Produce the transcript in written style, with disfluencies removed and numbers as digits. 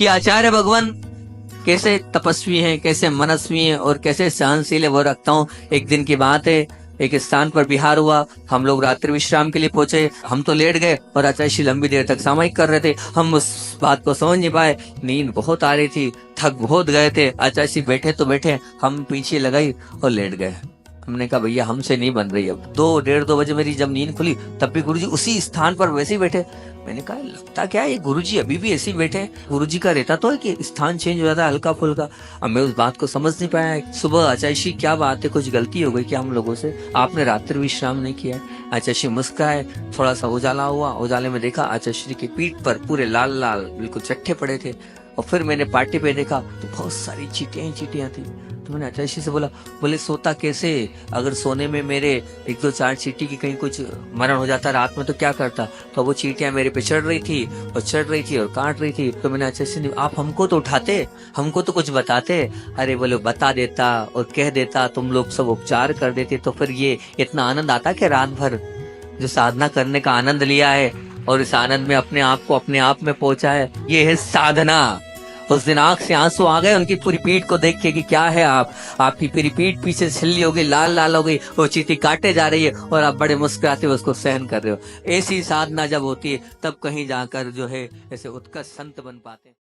कि आचार्य भगवान कैसे तपस्वी हैं, कैसे मनस्वी हैं और कैसे सहनशील है वो रखता हूँ। एक दिन की बात है, एक स्थान पर विहार हुआ, हम लोग रात्रि विश्राम के लिए पहुंचे। हम तो लेट गए और आचार्य श्री लंबी देर तक सामायिक कर रहे थे। हम उस बात को समझ नहीं पाए, नींद बहुत आ रही थी, थक बहुत गए थे। आचार्य श्री बैठे तो बैठे, हम पीछे लगाई और लेट गए। हमने कहा भैया हमसे नहीं बन रही। अब 2-1:30 बजे मेरी जब नींद खुली तब भी गुरुजी उसी स्थान पर वैसे ही बैठे। मैंने कहा लगता क्या है ये गुरुजी अभी भी ऐसे ही बैठे हैं। गुरुजी का रहता तो है कि स्थान चेंज हो जाता है हल्का फुल्का। अब मैं उस बात को समझ नहीं पाया। सुबह आचार्य श्री क्या बात है, कुछ गलती हो गई क्या हम लोगों से, आपने रात्रि विश्राम नहीं किया। आचार्य श्री मुस्कुराए, थोड़ा सा उजाला हुआ, उजाले में देखा आचार्य श्री की पीठ पर पूरे लाल लाल बिल्कुल चट्टे पड़े थे। और फिर मैंने पार्टी पे देखा तो बहुत सारी चीटियां थी। तो मैंने आचार्य श्री से बोला, बोले सोता कैसे, अगर सोने में मेरे 1-2-4 चींटी की कहीं कुछ मरण हो जाता रात में तो क्या करता। तो वो चींटियां मेरे पे चढ़ रही थी और काट रही थी। तो मैंने आचार्य श्री, आप हमको तो उठाते, हमको तो कुछ बताते। अरे बोले बता देता और कह देता, तुम लोग सब उपचार कर देते तो फिर ये इतना आनंद आता कि रात भर जो साधना करने का आनंद लिया है और इस आनंद में अपने आप को अपने आप में पहुंचा है, ये है साधना। उस दिन आंख से आंसू आ गए उनकी पूरी पीठ को देख के कि क्या है आपकी पूरी पीठ पीछे छिल्ली हो गई, लाल लाल हो गई, वो चींटी काटे जा रही है और आप बड़े मुस्कुराते हुए उसको सहन कर रहे हो। ऐसी साधना जब होती है तब कहीं जाकर जो है ऐसे उत्कृष्ट संत बन पाते हैं।